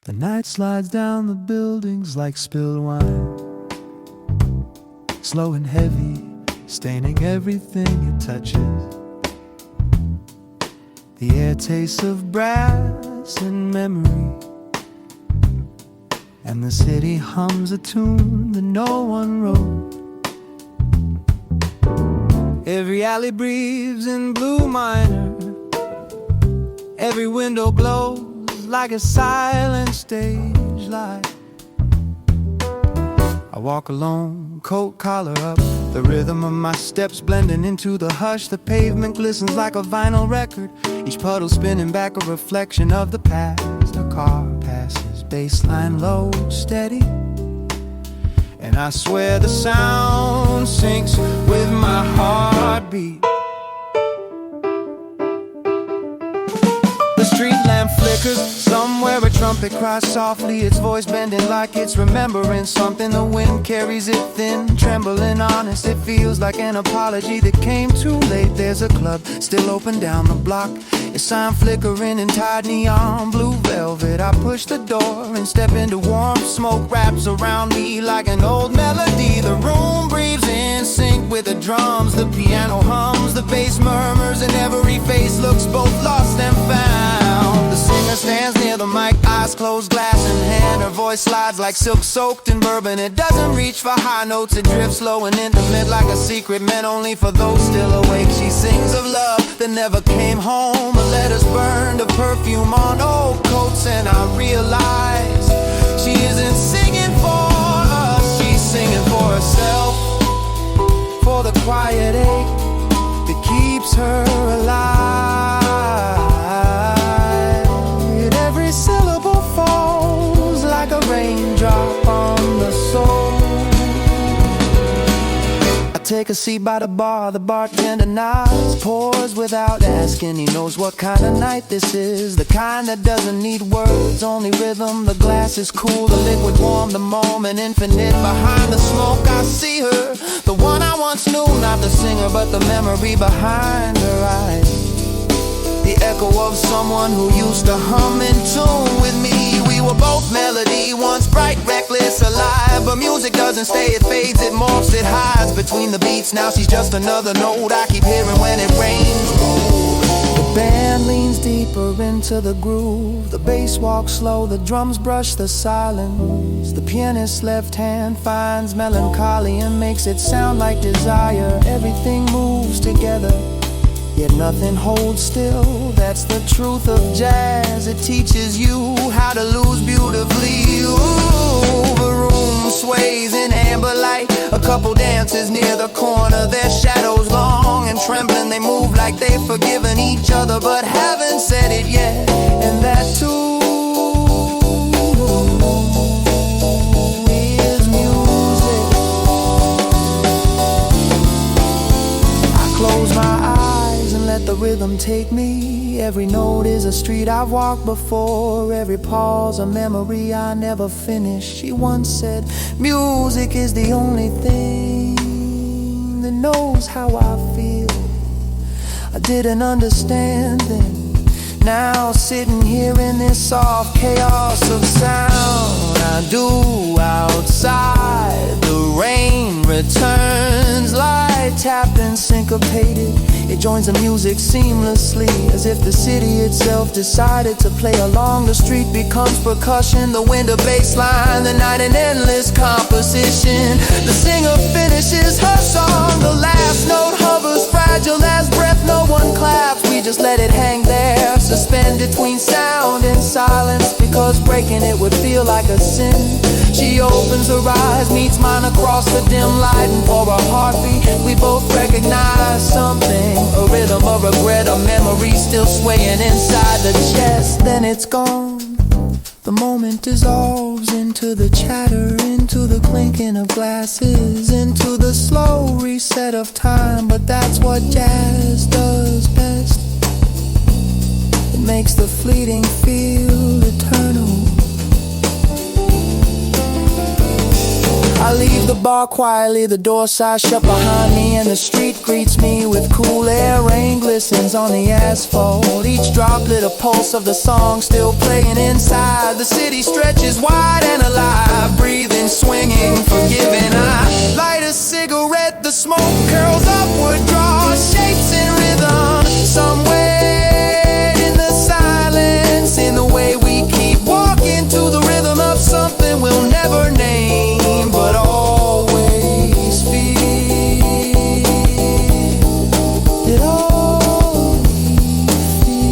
The night slides down the buildings like spilled wine, slow and heavy, staining everything it touches. The air tastes of brass and memory, and the city hums a tune that no one wrote. Every alley breathes in blue minor, every window glows like a silent stage light. I walk alone, coat collar up, the rhythm of my steps blending into the hush. The pavement glistens like a vinyl record, each puddle spinning back a reflection of the past. A car passes, bassline low, steady, and I swear the sound syncs with my heartbeat. The street lamp flickers, somewhere a trumpet cries softly, its voice bending like it's remembering something. The wind carries it thin, trembling honest. It feels like an apology that came too late. There's a club still open down the block, its sign flickering in tied neon blue velvet. I push the door and step into warm smoke wraps around me like an old melody. The room breathes in sync with the drums, the piano hums, the bass murmurs, and every face looks both lost and found. The singer stands near the mic, eyes closed, glass in hand. Her voice slides like silk soaked in bourbon. It doesn't reach for high notes, it drifts low and intimate like a secret meant only for those still awake. She sings of love that never came home, her letters burned, a perfume on old coats. And I realize she isn't singing for us, she's singing for herself, for the quiet ache that keeps her alive. Every syllable falls like a raindrop on the soul. I take a seat by the bar, the bartender nods, pours without asking. He knows what kind of night this is, the kind that doesn't need words, only rhythm. The glass is cool, the liquid warm, the moment infinite. Behind the smoke I see her, the one I once knew, not the singer but the memory behind her eyes. The echo of someone who used to hum in tune with me. We were both melody, once bright, reckless, alive. But music doesn't stay, it fades, it morphs, it hides between the beats. Now she's just another note I keep hearing when it rains. The band leans deeper into the groove, the bass walks slow, the drums brush the silence. The pianist's left hand finds melancholy and makes it sound like desire. Everything moves together, yet nothing holds still. That's the truth of jazz, it teaches you how to lose beautifully. Ooh, the room sways in amber light, a couple dances near the corner, their shadows long and trembling. They move like they've forgiven each other but haven't said it yet. And that too is music. I close my eyes and let the rhythm take me. Every note is a street I've walked before, every pause a memory I never finished. She once said, music is the only thing that knows how I feel. I didn't understand then. Now sitting here in this soft chaos of sound, I do. Outside the rain returns, light tapping syncopated. It joins the music seamlessly, as if the city itself decided to play along. The street becomes percussion, the wind a bass line, the night an endless composition. The singer finishes her song, the last note hovers fragile as breath. No one claps, we just let it hang there, suspended between sound and silence, because breaking it would feel like a sin. She opens her eyes, meets mine across the dim light, and for a heartbeat we both recognize something, a rhythm, a regret, a memory still swaying inside the chest. Then it's gone, the moment dissolves into the chatter, into the clinking of glasses, into the slow reset of time. But that's what jazz does best, it makes the fleeting feel eternal. I leave the bar quietly, the door sighs shut behind me, and the street greets me with cool air. Rain glistens on the asphalt, each droplet a pulse of the song still playing inside. The city stretches is wide and alive, breathing, swinging, forgiving. I light a cigarette, the smoke curls upward, draws shapes in rhythm. Somewhere in the silence, in the way we keep walking to the rhythm of something we'll never name, but always feel. It always feel.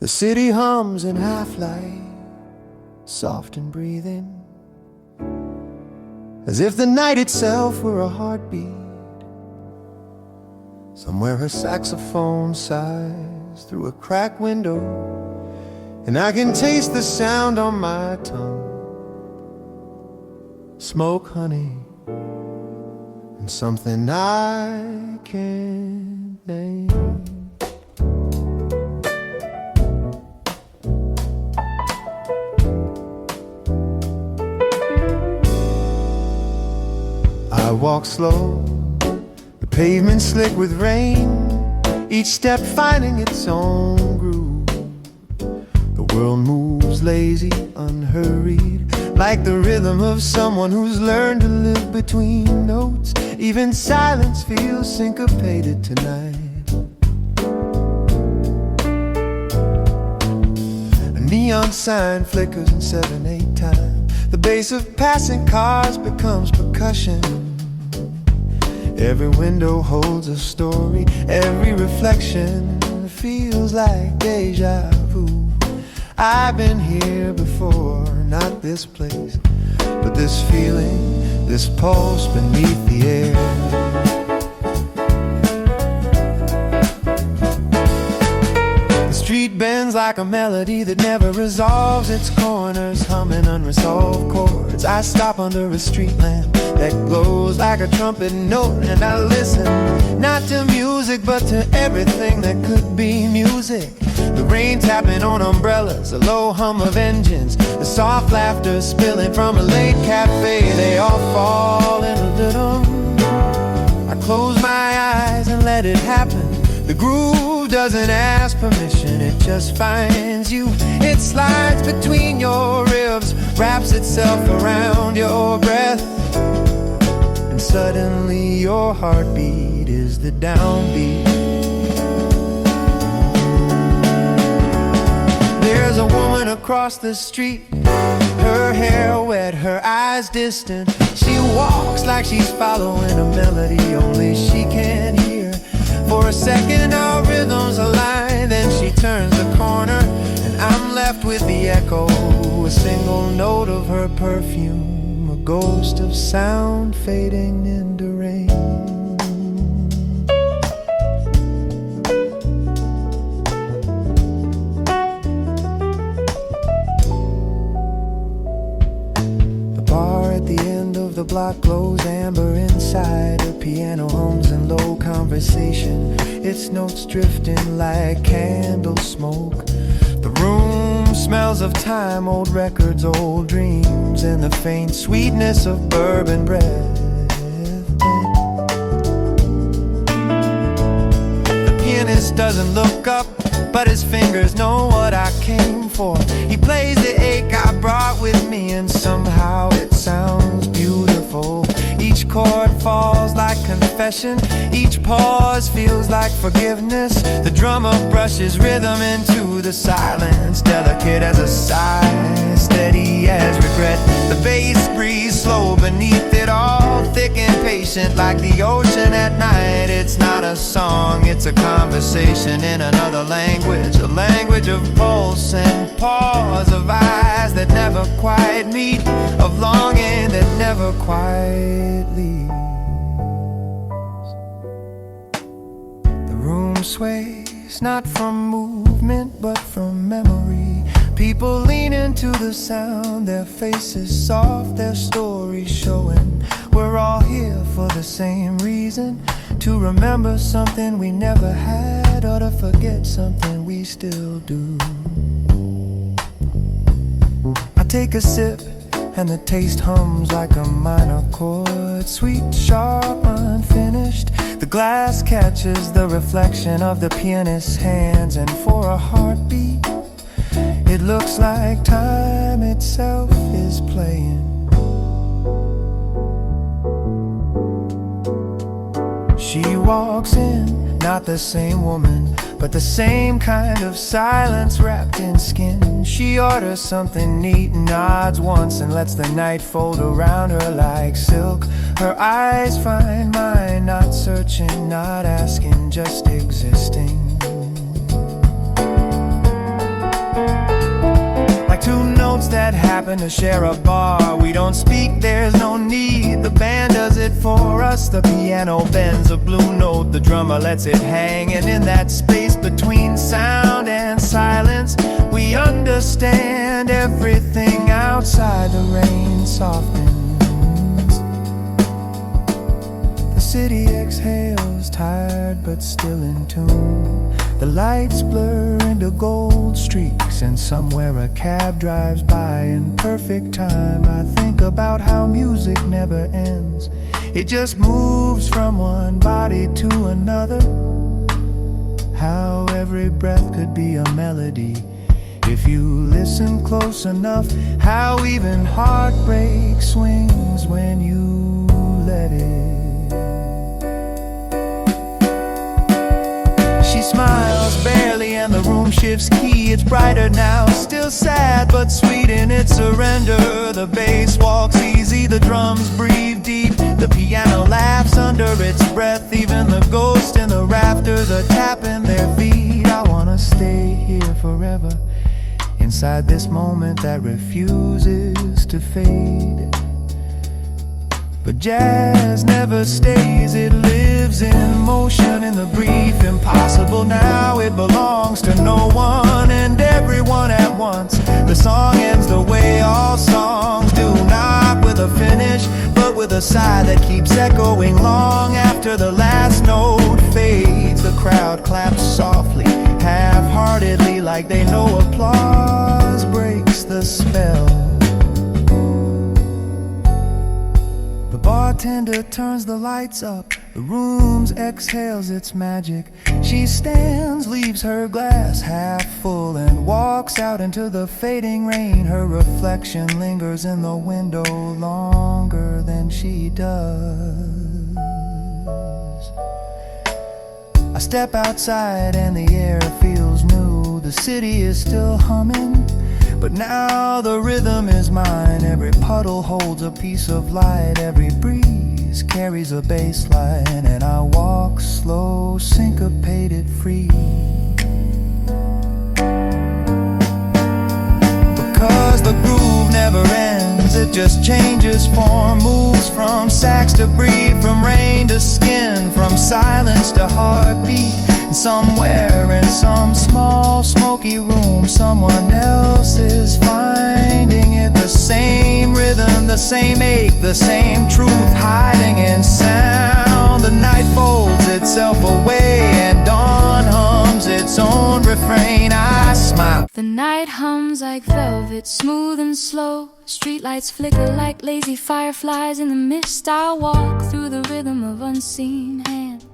The city hums in half-light, soft and breathing, as if the night itself were a heartbeat. Somewhere her saxophone sighs through a cracked window, and I can taste the sound on my tongue. Smoke, honey, and something I can't name. I walk slow, the pavement slick with rain, each step finding its own groove. The world moves lazy, unhurried, like the rhythm of someone who's learned to live between notes. Even silence feels syncopated tonight. A neon sign flickers in 7/8 time. The bass of passing cars becomes percussion. Every window holds a story, every reflection feels like deja vu. I've been here before, not this place, but this feeling, this pulse beneath the air. The street bends like a melody that never resolves its corners, humming unresolved chords. I stop under a street lamp that glows like a trumpet note, and I listen, not to music, but to everything that could be music. The rain tapping on umbrellas, a low hum of engines, the soft laughter spilling from a late cafe. They all fall in a little. I close my eyes and let it happen. The groove doesn't ask permission, it just finds you. It slides between your ribs, wraps itself around your breath, and suddenly your heartbeat is the downbeat. There's a woman across the street, her hair wet, her eyes distant. She walks like she's following a melody only she can hear. For a second our rhythms align, then she turns the corner, and I'm left with the echo, a single note of her perfume, a ghost of sound fading into rain. The block glows amber inside, a piano hums in low conversation, its notes drifting like candle smoke. The room smells of time, old records, old dreams, and the faint sweetness of bourbon breath. The pianist doesn't look up, but his fingers know what I came for. He plays the ache I brought with me, and somehow it sounds beautiful. Each chord falls like confession, each pause feels like forgiveness. The drummer brushes rhythm into the silence, delicate as a sigh, steady as regret. The bass breathes slow beneath it all, thick and patient patient like the ocean at night. It's not a song, it's a conversation in another language. A language of pulse and pause, of eyes that never quite meet, of longing that never quite leaves. The room sways, not from movement but from memory. People lean into the sound, their faces soft, their stories showing. We're all here for the same reason, to remember something we never had, or to forget something we still do. I take a sip and the taste hums like a minor chord, sweet, sharp, unfinished. The glass catches the reflection of the pianist's hands, and for a heartbeat it looks like time itself is playing. She walks in, not the same woman, but the same kind of silence wrapped in skin. She orders something neat, nods once, and lets the night fold around her like silk. Her eyes find mine, not searching, not asking, just existing. Like two notes that happen to share a bar. We don't speak, there's no need. The band does it for us. The piano bends a blue note, the drummer lets it hang. And in that space between sound and silence, we understand everything outside. The rain softens. The city exhales, tired but still in tune. The lights blur into gold streaks, and somewhere a cab drives by in perfect time. I think about how music never ends. It just moves from one body to another. How every breath could be a melody if you listen close enough. How even heartbreak swings when you let it. She smiles barely and the room shifts key. It's brighter now, still sad but sweet in its surrender. The bass walks easy, the drums breathe deep. The piano laughs under its breath. Even the ghosts in the rafters are tapping their feet. I wanna stay here forever, inside this moment that refuses to fade. But jazz never stays, it lives in motion in the brief impossible now. It belongs to no one and everyone at once. The song ends the way all songs do, not with a finish, but with a sigh that keeps echoing long after the last note fades. The crowd claps softly, half-heartedly, like they know applause breaks the spell. The bartender turns the lights up, the room exhales its magic. She stands, leaves her glass half full, and walks out into the fading rain. Her reflection lingers in the window longer than she does. I step outside and the air feels new. The city is still humming, but now the rhythm is mine. Every puddle holds a piece of light. Every breeze carries a bass line. And I walk slow, syncopated, free. Because the groove never ends, it just changes form. Moves from sax to breathe, from rain to skin, from silence to heartbeat. And somewhere in some small smoky room, someone else is finding it. The same rhythm, the same ache, the same truth hiding in sound. The night folds itself away and dawn hums its own refrain. I smile. The night hums like velvet, smooth and slow. Streetlights flicker like lazy fireflies in the mist. I walk through the rhythm of unseen hands,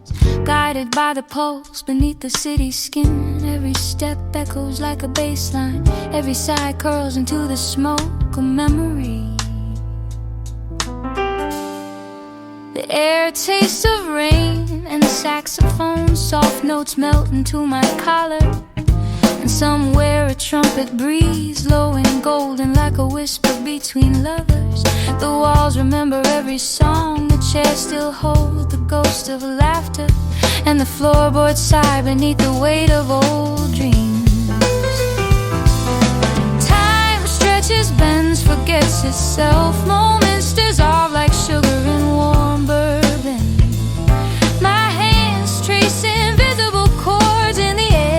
guided by the pulse beneath the city's skin. Every step echoes like a bass line. Every sigh curls into the smoke of memory. The air tastes of rain and the saxophone. Soft notes melt into my collar, and Somewhere a trumpet breeze, low and golden like a whisper between lovers. The walls remember every song, the chairs still hold the ghost of laughter, and the floorboards sigh beneath the weight of old dreams. Time stretches, bends, forgets itself. Moments dissolve like sugar in warm bourbon. My hands trace invisible chords in the air.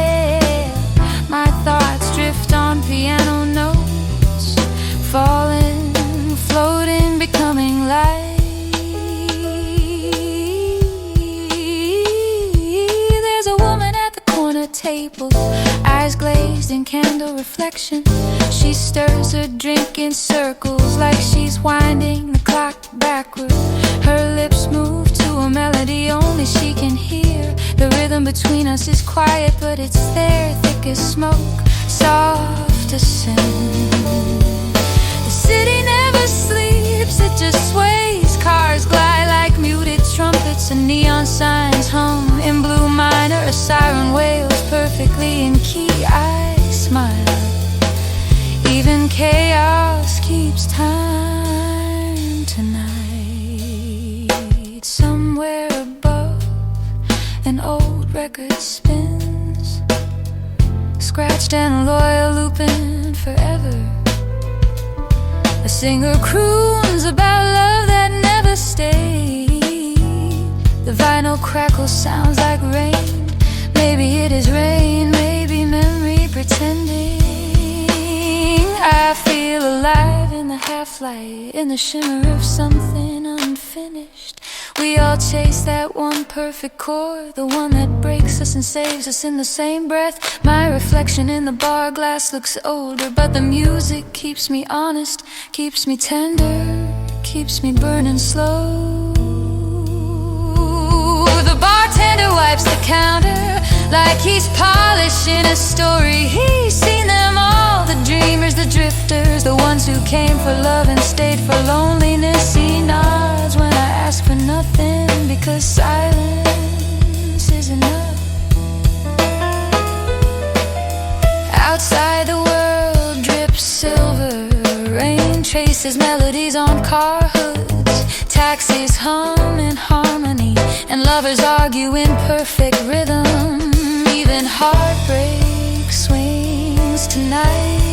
My thoughts drift on piano notes, falling, floating, becoming light. There's a woman at the corner table, eyes glazed in candle reflection. She stirs her drink in circles like she's winding the clock backward. Her lips move to a melody only she can hear. The rhythm between us is quiet, but it's there, thick as smoke, soft as sin. The city never sleeps, it just sways. Cars glide like muted trumpets, and neon signs hum in blue minor. A siren wails perfectly in key. I smile. Even chaos keeps time tonight. Somewhere above, an old record spins, scratched and loyal, looping forever. A singer croons about love that never stayed. The vinyl crackle sounds like rain. Maybe it is rain, maybe memory pretending. I feel alive in the half-light, in the shimmer of something unfinished. We all chase that one perfect chord, the one that breaks us and saves us in the same breath. My reflection in the bar glass looks older, but the music keeps me honest, keeps me tender, keeps me burning slow. The bartender wipes the counter like he's polishing a story. He's seen them all, the dreamers, the drifters, the ones who came for love and stayed for loneliness. He nods when I ask for nothing, because silence is enough. Outside the world drips silver rain, traces melodies on car hoods. Taxis hum in harmony, and lovers argue in perfect rhythm. Even heartbreak swings tonight.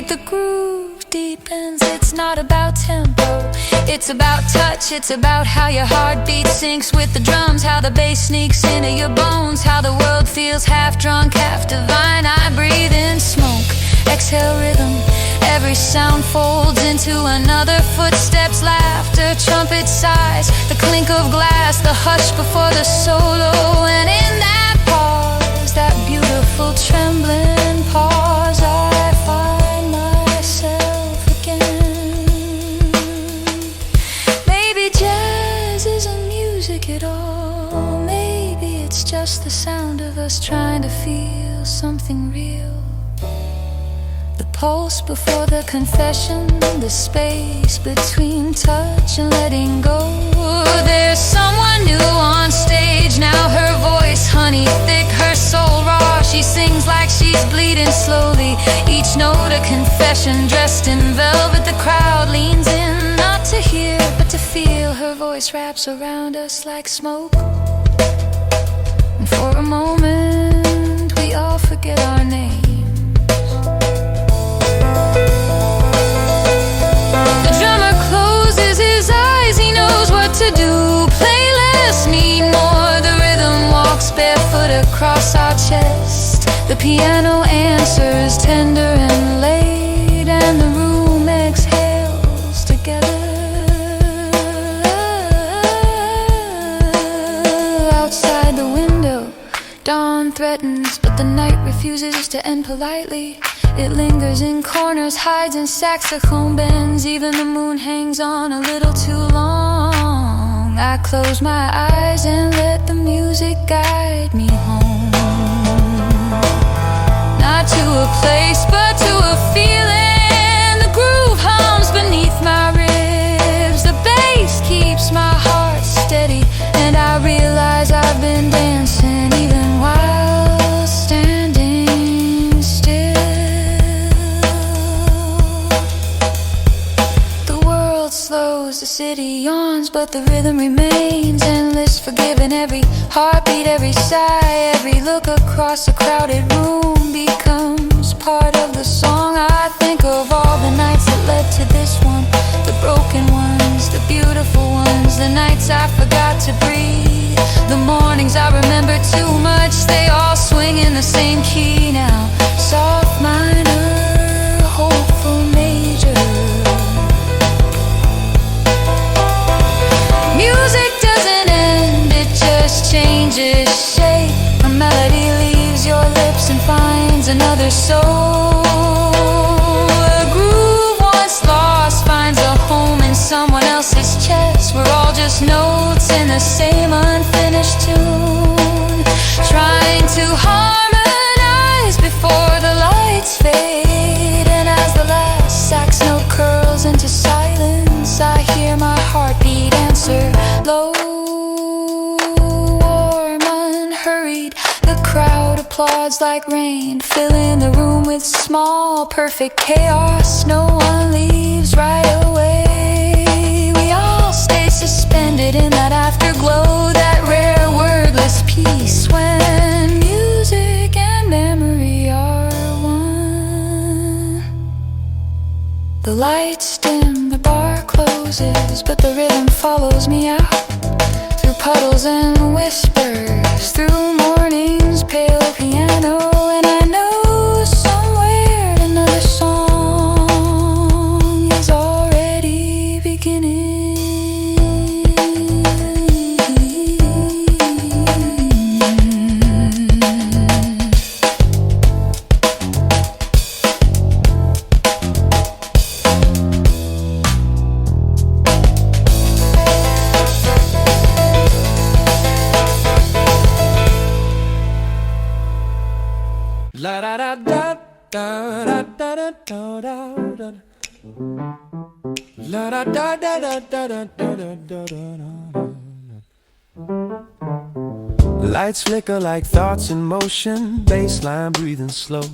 The groove deepens, it's not about tempo, it's about touch, it's about how your heartbeat syncs with the drums, how the bass sneaks into your bones, how the world feels half drunk, half divine. I breathe in smoke, exhale rhythm, every sound folds into another. Footsteps, laughter, trumpet sighs, the clink of glass, the hush before the solo. And in that pause, that beautiful trembling pause, I find myself again. Maybe jazz isn't music at all. Maybe it's just the sound of us trying to feel something real. The pulse before the confession, the space between touch and letting go. There's someone new on stage now, her voice honey thick, her soul raw. She sings like she's bleeding slowly, each note a confession dressed in velvet. The crowd leans in, not to hear but to feel. Her voice wraps around us like smoke, and for a moment we all forget our name. The drummer closes his eyes, he knows what to do. Play less, need more. The rhythm walks barefoot across our chest. The piano answers tender and late, and the room exhales together. Outside the window, dawn threatens, but the night refuses to end politely. It lingers in corners, hides in saxophone bends. Even the moon hangs on a little too long. I close my eyes and let the music guide me home. Not to a place, but to a feeling. The groove hums beneath my ribs. The bass keeps my heart steady, and I realize I've been dancing even while but the rhythm remains endless, forgiving every heartbeat, every sigh, every look across a crowded room becomes part of the song. I think of all the nights that led to this one, the broken ones, the beautiful ones, the nights I forgot to breathe, the mornings I remember too much. They all swing in the same key now, soft minor, hopeful major. Music doesn't end, it just changes shape. A melody leaves your lips and finds another soul. A groove once lost finds a home in someone else's chest. We're all just notes in the same unfinished tune, trying to harmonize before the lights fade. And as the last sax note curls into silence, I hear my heartbeat answer low, warm, unhurried. The crowd applauds like rain, filling the room with small, perfect chaos. No one leaves right away. We all stay suspended in that afterglow, that rare wordless peace when music and memory are one. The lights dim, the bar closes, but the rhythm follows me out, through puddles and whispers, through morning's pale piano. And I know somewhere another song is already beginning. La da da da da da da da da da. La da da da da da da da da da. Lights flicker like thoughts in motion, baseline breathing slow.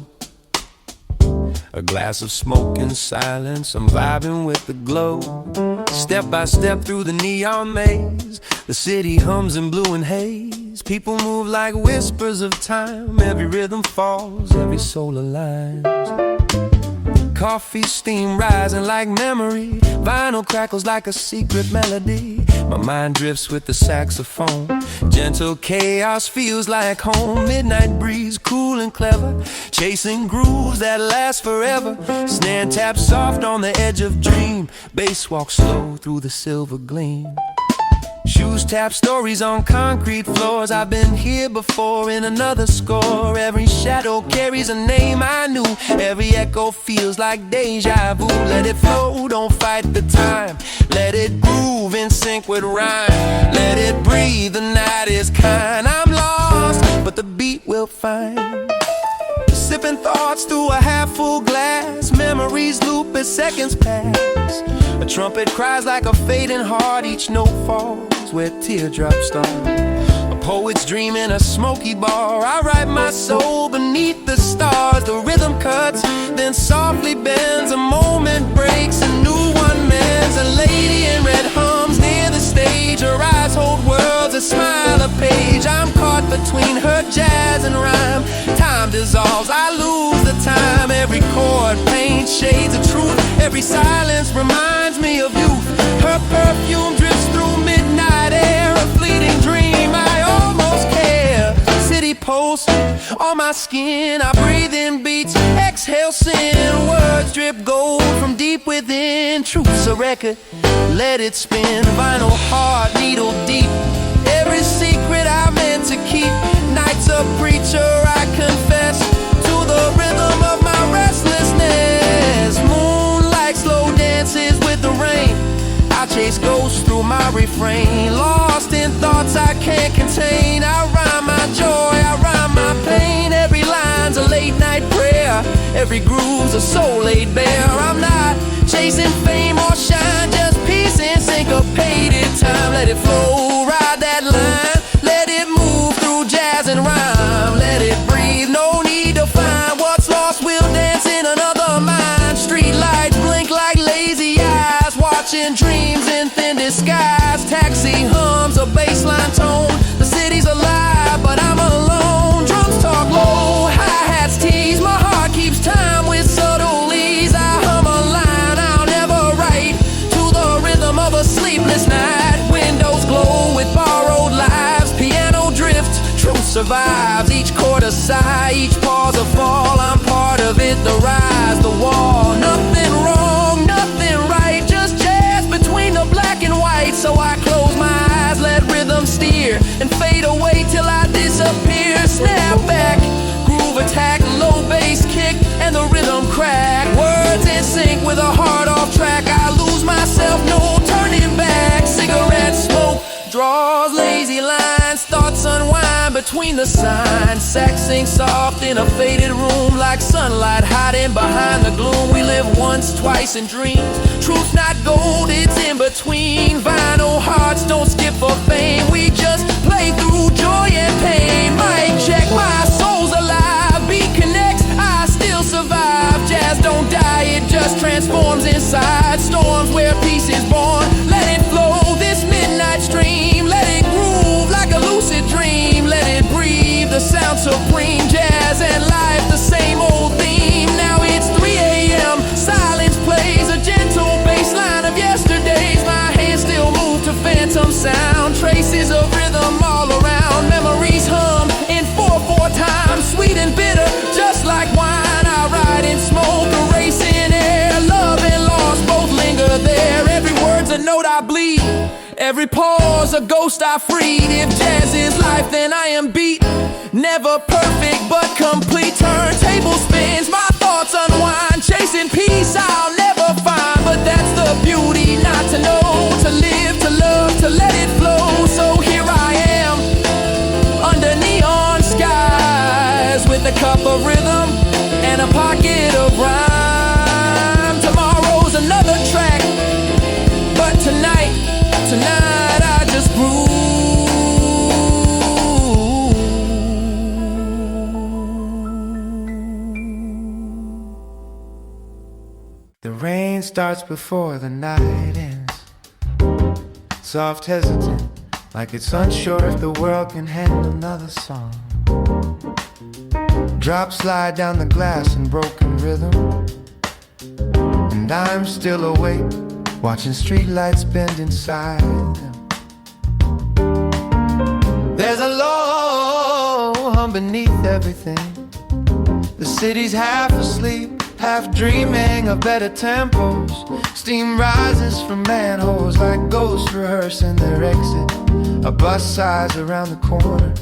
A glass of smoke in silence, I'm vibing with the glow. Step by step through the neon maze, the city hums in blue and haze. People move like whispers of time, every rhythm falls, every soul aligns. Coffee steam rising like memory, vinyl crackles like a secret melody. My mind drifts with the saxophone, gentle chaos feels like home. Midnight breeze, cool and clever, chasing grooves that last forever. Snare taps soft on the edge of dream, bass walks slow through the silver gleam. Shoes tap stories on concrete floors, I've been here before in another score. Every shadow carries a name I knew, every echo feels like deja vu. Let it flow, don't fight the time, let it groove in sync with rhyme. Let it breathe, the night is kind. I'm lost, but the beat will find. Sipping thoughts through a half-full glass, memories loop as seconds pass. A trumpet cries like a fading heart, each note falls where teardrops start. A poet's dream in a smoky bar, I write my soul beneath the stars. The rhythm cuts, then softly bends, a moment breaks, a new one mends. A lady in red hums near the stage, her eyes hold worlds, a smile a page. I'm caught between her jazz and rhyme, time dissolves, I lose the time. Every chord paints shades of truth, every silence reminds me of youth. Her perfume drifts through midnight air, a fleeting dream, I almost care. City pulse on my skin, I breathe in beats, exhale sin. Words drip gold from deep within, truth's a record, let it spin. Vinyl heart, needle deep, every secret I meant to keep. Night's a preacher, I confess to the rhythm of my restlessness. Moonlight slow dances with the rain, I chase ghosts through my refrain. Lost in thoughts I can't contain, I rhyme my joy, I rhyme my pain. Every line's a late night prayer, every groove's a soul laid bare. I'm not chasing fame or shine, just peace and syncopated time. Let it flow, ride that line, let it move through jazz and rhyme. Let it breathe, no need to find what's lost, we'll dance in another mind. Street lights blink like lazy eyes, watching dreams in thin disguise. taxi hums a bassline tone. The city's alive, but I'm alone. Drums talk low, hi-hats tease. My heart keeps time with subtle ease. I hum a line I'll never write to the rhythm of a sleepless night. Windows glow with borrowed lives. Piano drift, truth survives. Each chord a sigh, each pause a fall. I'm part of it, the rise, the wall. Nothing wrong, nothing right, just jazz between the black and white. So I close my eyes, let rhythm steer, and fade away till I disappear. Snap back, groove attack, low bass kick, and the rhythm crack. Words in sync with a heart off track. I lose myself, no turning back. Cigarette smoke draws lazy lines. Thoughts unwind between the signs. Sax sings soft in a faded room, like sunlight hiding behind the gloom. We live once, twice in dreams. Truth's not gold, it's in between. Vinyl hearts don't skip for fame. We just play through joy and pain. Mic check, my soul's alive. Beat connects, I still survive. Jazz don't die, it just transforms inside. Storms where peace is born. Let it flow, this midnight stream. Let it groove like a lucid dream. Let it breathe, the sound supreme. Jazz and life, the same old theme. Now it's 3 a.m., silence plays a gentle bass line of yesterdays. My hands still move to phantom sound. Traces of rhythm all around. Memories hum in 4/4 time. Sweet and bitter, just like wine. I ride in smoke, a race in air. Love and loss both linger there. Every word's a note I bleed, every pause a ghost I freed. If jazz is life, then I am beat. Never perfect, but complete. Turntable spins, my thoughts unwind. Chasing peace I'll never find. But that's the beauty, not to know, to live, to love, to let it flow. So here I am, under neon skies, with a cup of rhythm and a pocket of rhyme. Tomorrow's another track, but tonight I just groove. The rain starts before the night ends. Soft, hesitant, like it's unsure if the world can handle another song. Drops slide down the glass in broken rhythm, and I'm still awake, watching streetlights bend inside them. There's a low hum beneath everything. The city's half asleep, half dreaming of better tempos. Steam rises from manholes like ghosts rehearsing their exit. A bus sighs around the corner,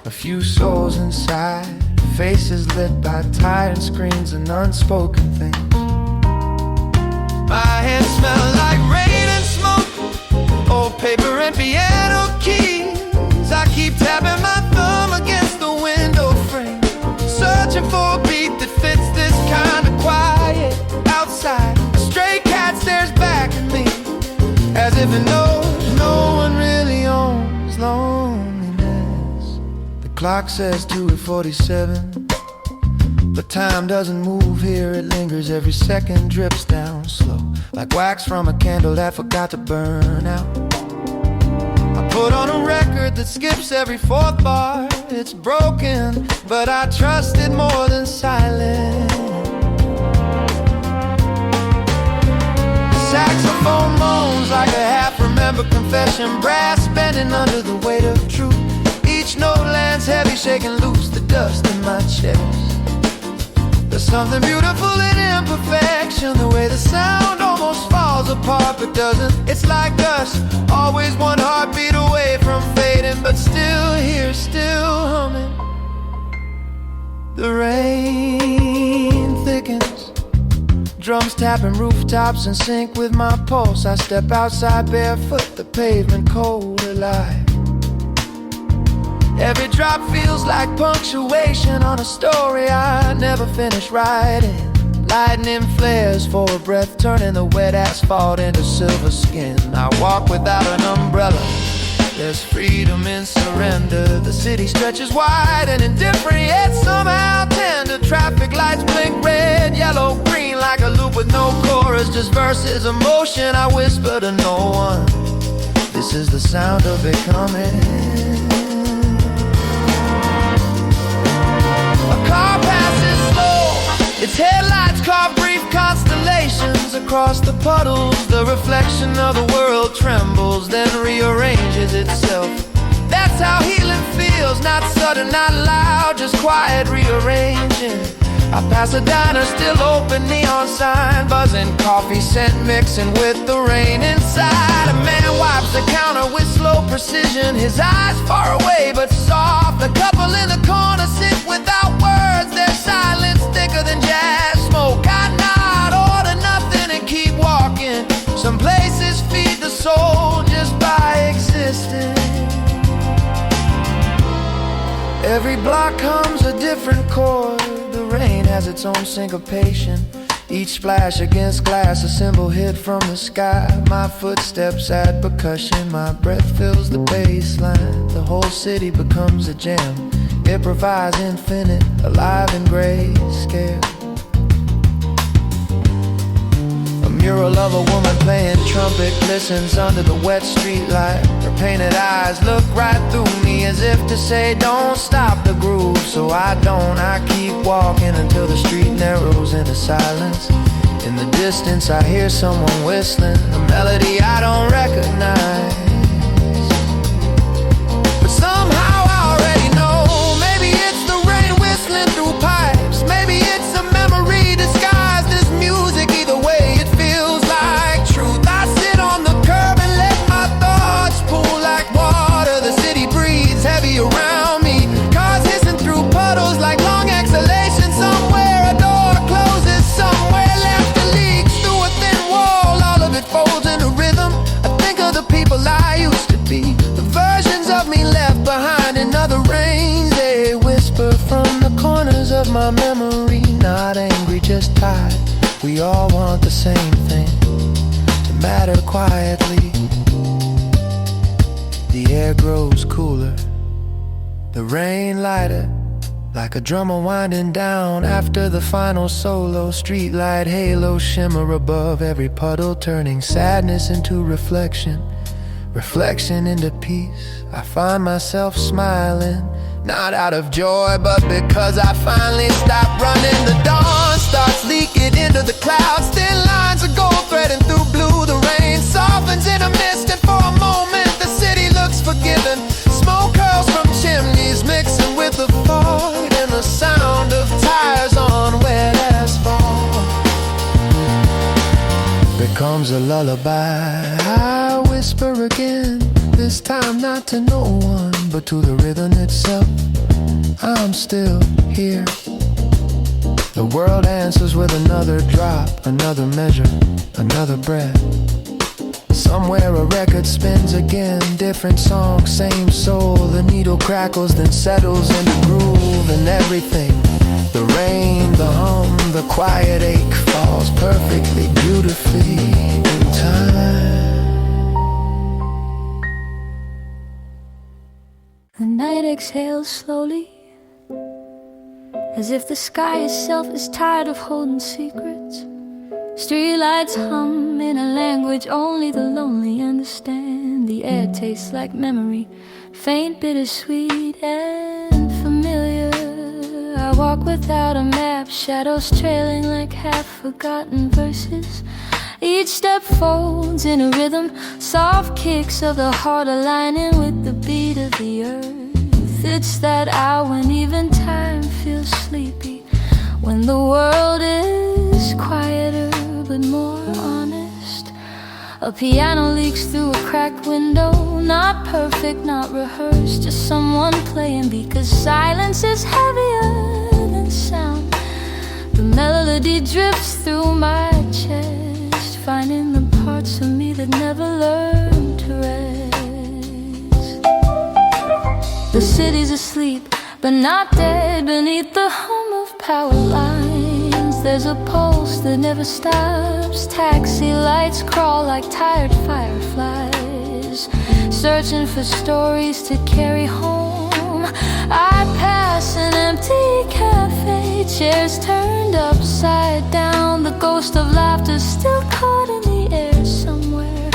a few souls inside. Faces lit by tired screens and unspoken things. My hands smell like rain and smoke, old paper and piano keys. I keep tapping my thumb against the window frame, searching for a beat that fits this kind of quiet. Outside, a stray cat stares back at me, as if it knows no one really owns loneliness. The clock says 2:47, but time doesn't move here, it lingers. Every second drips down slow, like wax from a candle that forgot to burn out. I put on a record that skips every fourth bar. It's broken, but I trust it more than silence. Saxophone moans like a half-remembered confession. Brass bending under the weight of truth. Each note lands heavy, shaking loose the dust in my chest. There's something beautiful in imperfection, the way the sound almost falls apart but doesn't. It's like us, always one heartbeat away from fading, but still here, still humming. The rain thickens, drums tapping rooftops in sync with my pulse. I step outside barefoot, the pavement cold alive. Every drop feels like punctuation on a story I never finished writing. Lightning flares for a breath, turning the wet asphalt into silver skin. I walk without an umbrella, there's freedom in surrender. The city stretches wide and indifferent, yet somehow tender. Traffic lights blink red, yellow, green, like a loop with no chorus, just verses of motion I whisper to no one. This is the sound of becoming. A car passes slow, its headlights carve brief constellations across the puddles. The reflection of the world trembles, then rearranges itself. That's how healing feels, not sudden, not loud, just quiet rearranging. I pass a diner, still open, neon sign buzzing, coffee scent mixing with the rain inside. A man wipes the counter with slow precision, his eyes far away but soft. The couple in the corner sit without words, their silence thicker than jazz smoke. I nod, order nothing and keep walking. Some places feed the soul just by existing. Every block hums a different chord. The rain has its own syncopation. Each splash against glass, a cymbal hit from the sky. My footsteps add percussion, my breath fills the bass line. The whole city becomes a jam. It provides infinite, alive in grayscale. A mural of a woman playing trumpet glistens under the wet street light. Her painted eyes look right through me as if to say, don't stop the groove. So I don't, I keep walking until the street narrows into silence. In the distance I hear someone whistling a melody I don't recognize, but somehow I already know. Maybe it's the rain whistling through pipes, maybe it's a memory disguised as music. Either way it feels like truth. I sit on the curb and let my thoughts pool like water. The city breathes heavy around me, cars hissing through puddles like long exhalations. Somewhere a door closes, somewhere laughter leaks through a thin wall. All of it folds into rhythm. I think of the people I used to be, the versions of me left behind in other rains. They whisper from the corners of my memory, not angry, just tired. We all want the same thing, to matter quietly. The air grows cooler, the rain lighter, like a drummer winding down after the final solo. Streetlight halo shimmer above every puddle, turning sadness into reflection, reflection into peace. I find myself smiling, not out of joy, but because I finally stopped running. The dawn starts leaking into the clouds, thin lines of gold threading through blue. The rain softens in a mist, and for a moment the city looks forgiven. Smoke curls from chimneys mixing with the fog, and the sound of tires on wet asphalt becomes a lullaby. I whisper again, this time not to no one, but to the rhythm itself. I'm still here. The world answers with another drop, another measure, another breath. Somewhere a record spins again, different song, same soul. The needle crackles, then settles in the groove, and everything, the rain, the hum, the quiet ache, falls perfectly, beautifully in time. The night exhales slowly, as if the sky itself is tired of holding secrets. Streetlights hum in a language only the lonely understand. The air tastes like memory, faint, bittersweet, and familiar. I walk without a map, shadows trailing like half-forgotten verses. Each step folds in a rhythm, soft kicks of the heart aligning with the beat of the earth. It's that hour when even time feels sleepy, when the world is quieter but more honest. A piano leaks through a cracked window, not perfect, not rehearsed, just someone playing because silence is heavier than sound. The melody drifts through my chest, finding the parts of me that never learned to rest. The city's asleep, but not dead. Beneath the hum of power lines, there's a pulse that never stops. Taxi lights crawl like tired fireflies, searching for stories to carry home. I pass an empty cafe, chairs turned upside down. The ghost of laughter still caught in the air somewhere.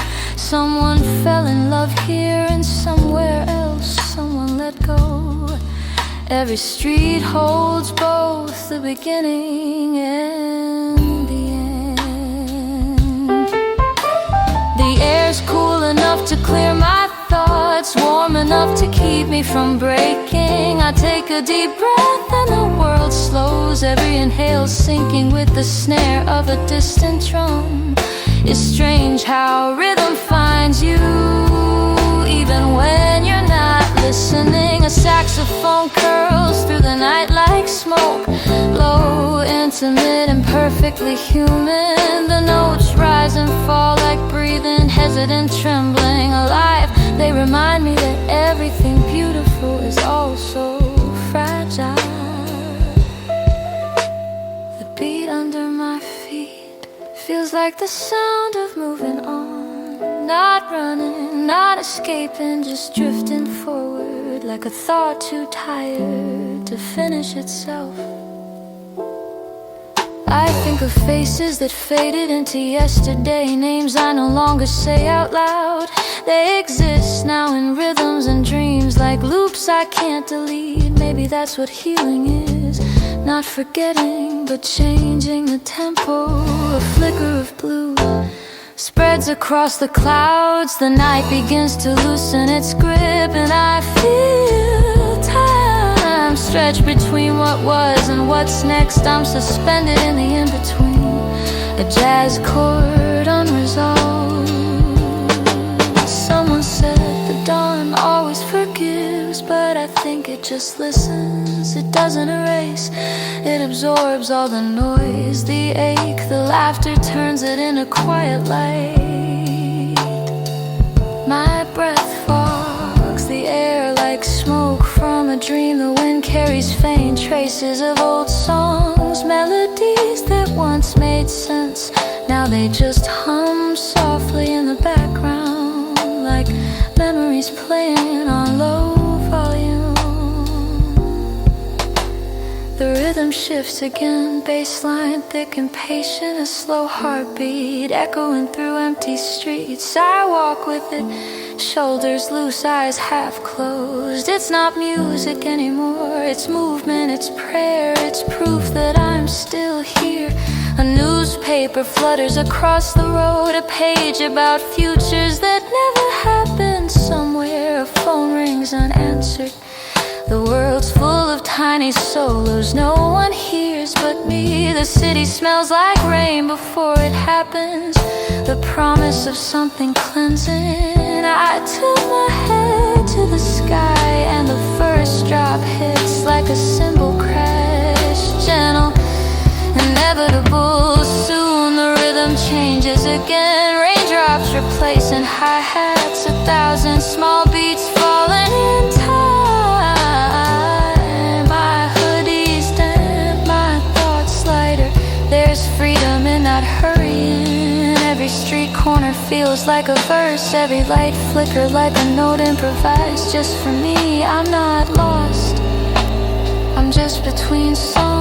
Someone fell in love here and somewhere else someone let go. Every street holds both the beginning and the end. The air's cool enough to clear my thoughts, warm enough to keep me from breaking. I take a deep breath and the world slows, every inhale sinking with the snare of a distant drum. It's strange how rhythm finds you even when you're not listening. A saxophone curls through the night like smoke, low, intimate and perfectly human. The notes rise and fall like breathing, hesitant, trembling, alive. They remind me that everything beautiful is also fragile. The beat under my feet feels like the sound of moving on, not running, not escaping, just drifting forward like a thought too tired to finish itself. I think of faces that faded into yesterday, names I no longer say out loud. They exist now in rhythms and dreams like loops I can't delete. Maybe that's what healing is, not forgetting but changing the tempo. A flicker of blue spreads across the clouds. The night begins to loosen its grip and I feel time stretch between what was and what's next. I'm suspended in the in-between, a jazz chord unresolved. Someone said the dawn always forgives, but I think it just listens. It doesn't erase, it absorbs all the noise, the ache, the laughter, turns it into quiet light. My breath fogs the air like smoke from a dream. The wind carries faint traces of old songs, melodies that once made sense. Now they just hum softly in the background, like memories playing on low volume. The rhythm shifts again, bass line thick and patient, a slow heartbeat echoing through empty streets. I walk with it, shoulders loose, eyes half closed. It's not music anymore, it's movement, it's prayer, it's proof that I'm still here. A newspaper flutters across the road, a page about futures that never happened. Somewhere a phone rings unanswered. The world's full of tiny solos no one hears but me. The city smells like rain before it happens, the promise of something cleansing. I tilt my head to the sky and the first drop hits like a cymbal crash, gentle, inevitable. Soon the rhythm changes again, raindrops replacing hi-hats, 1,000 small beats falling in time. My hoodie's damp, my thoughts lighter. There's freedom in not hurrying. Every street corner feels like a verse, every light flicker like a note improvised just for me. I'm not lost, I'm just between songs.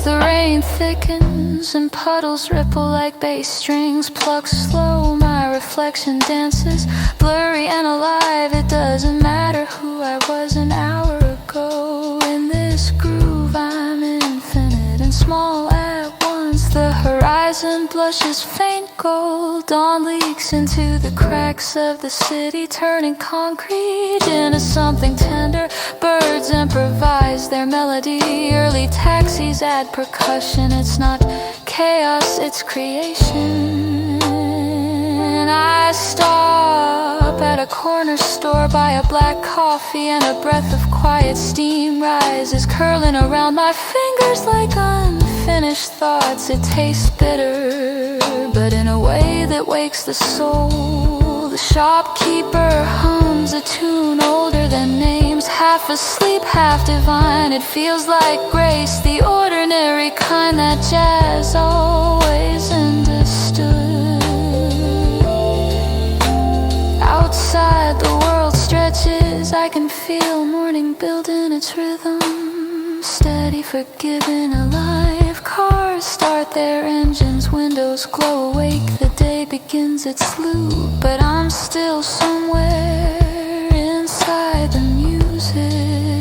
The rain thickens and puddles ripple like bass strings plucked slow. My reflection dances, blurry and alive. It doesn't matter who I was an hour ago. In this groove I'm infinite and small at once. The horizon blushes faint gold, dawn leaks into the cracks of the city, turning concrete into something tender. Birds improvise their melody, early taxis add percussion. It's not chaos, it's creation. I stop at a corner store, buy a black coffee, and a breath of quiet steam rises, curling around my fingers like unfinished thoughts. It tastes bitter, but in a way that wakes the soul. The shopkeeper hums a tune older than names, half asleep, half divine. It feels like grace, the ordinary kind that jazz always understood. Outside the world stretches, I can feel morning building its rhythm, steady, forgiving, alive, carved cars start their engines, windows glow awake, the day begins its loop. But I'm still somewhere inside the music.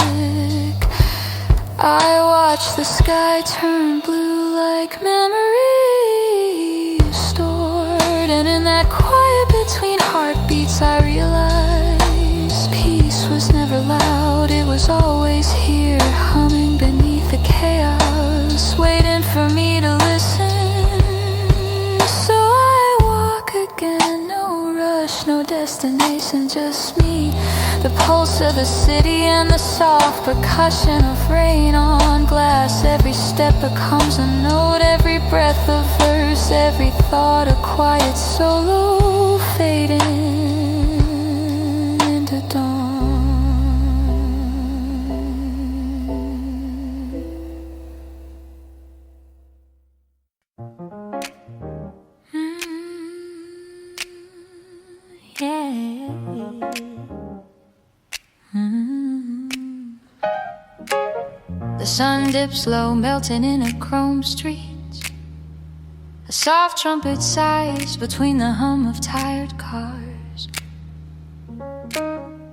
I watch the sky turn blue like memories stored. And in that quiet between heartbeats I realize peace was never loud. It was always here, humming beneath the chaos, waiting for me to listen. So I walk again, no rush, no destination, just me, the pulse of the city and the soft percussion of rain on glass. Every step becomes a note, every breath a verse, every thought a quiet solo fading into dawn. The sun dips low, melting in a chrome street. A soft trumpet sighs between the hum of tired cars.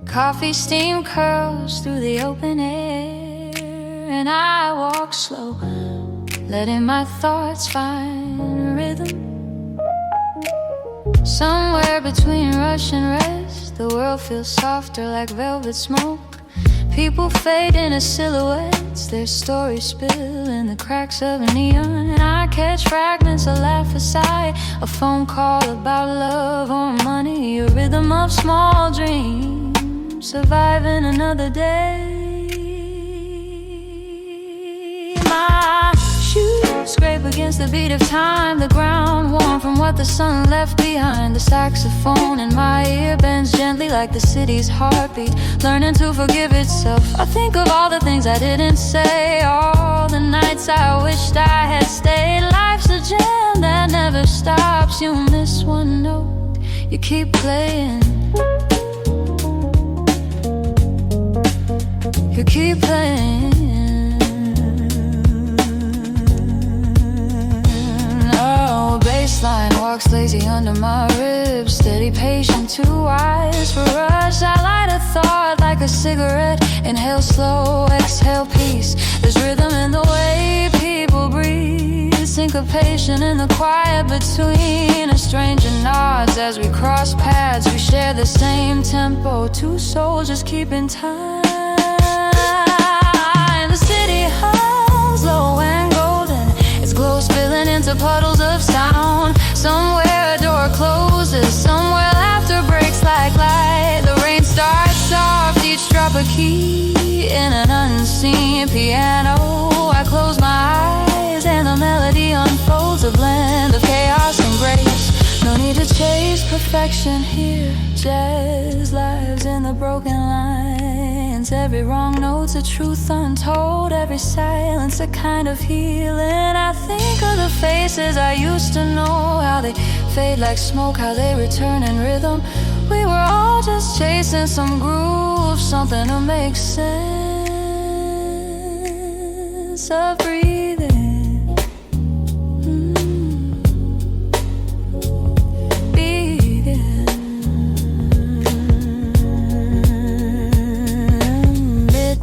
Coffee steam curls through the open air, and I walk slow, letting my thoughts find rhythm. Somewhere between rush and rest, the world feels softer like velvet smoke. People fade into silhouettes, their stories spill in the cracks of a neon. And I catch fragments, a laugh, a sigh, a phone call about love or money, a rhythm of small dreams, surviving another day. My shoes scrape against the beat of time, the ground warm from what the sun left behind. The saxophone in my ear bends gently like the city's heartbeat, learning to forgive itself. I think of all the things I didn't say, all the nights I wished I had stayed. Life's a jam that never stops. You miss one note, you keep playing, you keep playing. Baseline walks lazy under my ribs, steady, patient, too wise for rush. I light a thought like a cigarette, inhale slow, exhale peace. There's rhythm in the way people breathe, syncopation in the quiet between a stranger nods as we cross paths. We share the same tempo, two souls just keeping time. The city hums low and golden, its glow spilling into puddles of sound. Somewhere a door closes, somewhere laughter breaks like light. The rain starts soft, each drop a key in an unseen piano. I close my eyes and the melody unfolds, a blend of chaos and grace. No need to chase perfection here, jazz lives in the broken lines. Every wrong note's a truth untold, every silence a kind of healing. I think of the faces I used to know, how they fade like smoke, how they return in rhythm. We were all just chasing some groove, something to make sense of breathing.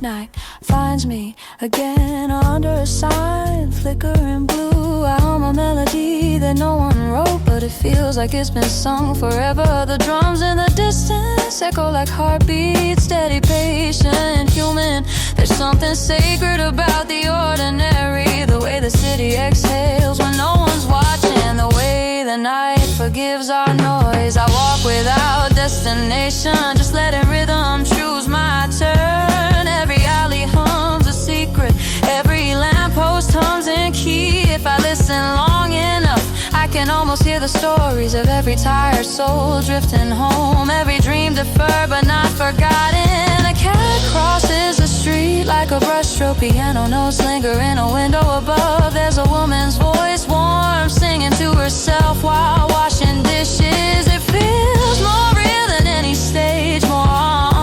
Night finds me again under a sign, flickering blue. I hum a melody that no one wrote, but it feels like it's been sung forever. The drums in the distance echo like heartbeats, steady, patient, human. There's something sacred about the ordinary, the way the city exhales when no one's watching, the way the night forgives our noise. I walk without destination, just letting rhythm choose my turn. Every alley hums a secret, every lamppost hums in key. If I listen long enough, I can almost hear the stories of every tired soul drifting home. Every dream deferred but not forgotten. A cat crosses the street like a brushstroke, piano notes linger in a window above. There's a woman's voice, warm, singing to herself while washing dishes. It feels more real than any stage, more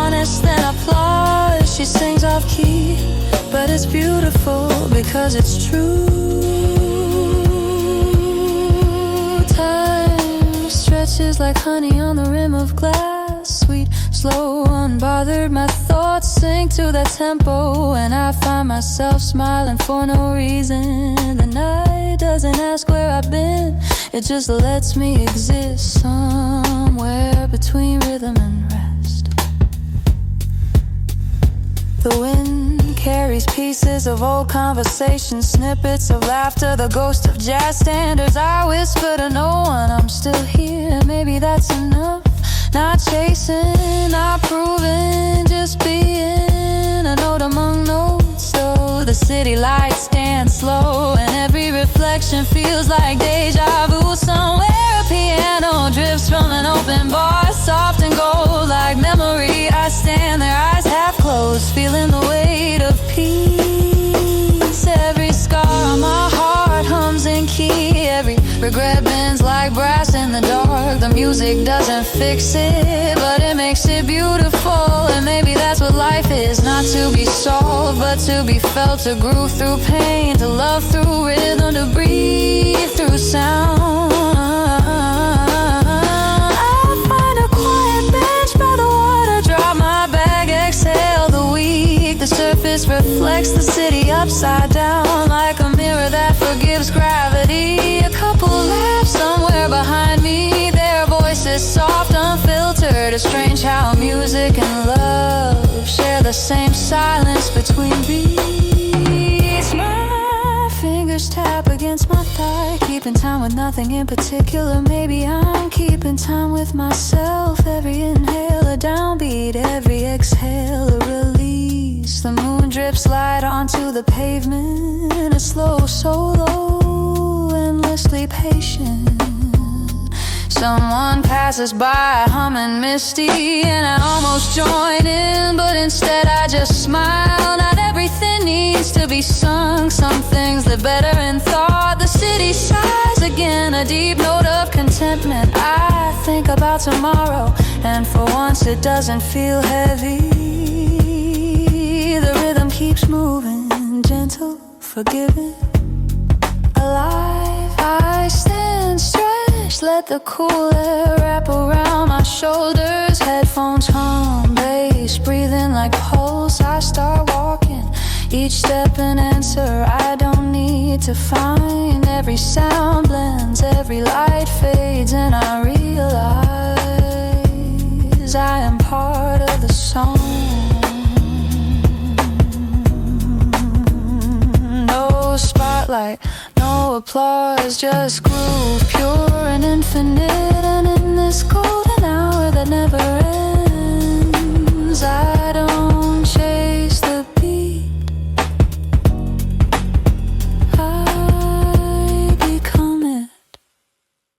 honest than applause. She sings off key, but it's beautiful because it's true. touches like honey on the rim of glass. Sweet, slow, unbothered, my thoughts sink to that tempo, and I find myself smiling for no reason. The night doesn't ask where I've been, it just lets me exist somewhere between rhythm and rest. The wind carries pieces of old conversations, snippets of laughter, the ghost of jazz standards. I whisper to no one, I'm still here, maybe that's enough. Not chasing, not proving, just being a note among notes. So the city lights stand slow, and every reflection feels like deja vu. Somewhere a piano drifts from an open bar, soft and gold like memory. I stand there, eyes half closed, feeling the weight of peace. Every scar on my heart hums in key, every regret bends like brass in the dark. The music doesn't fix it, but it makes it beautiful. And maybe that's what life is, not to be solved, but to be felt, to groove through pain, to love through rhythm, to breathe through sound. I find a quiet bench by the water, drop my bag, exhale the week. The surface reflects the city upside down, like a mirror that forgives gravity. A couple laughs somewhere behind me, their voices soft, unfiltered. It's strange how music and love share the same silence between beats. My fingers tap against my thigh, keeping time with nothing in particular. Maybe I'm keeping time with myself. Every inhale a downbeat, every exhale a release. The moon drips light onto the pavement, a slow solo, endlessly patient. Someone passes by, humming misty, and I almost join in, but instead I just smile. Not everything needs to be sung, some things live better in thought. The city sighs again, a deep note of contentment. I think about tomorrow, and for once it doesn't feel heavy. The rhythm keeps moving, gentle, forgiving, alive. I stand stretched, let the cool air wrap around my shoulders. Headphones hum, bass breathing like pulse. I start walking, each step an answer I don't need to find. Every sound blends, every light fades, and I realize I am part of the song. No spotlight, no applause, just groove, pure and infinite. And in this golden hour that never ends, I don't chase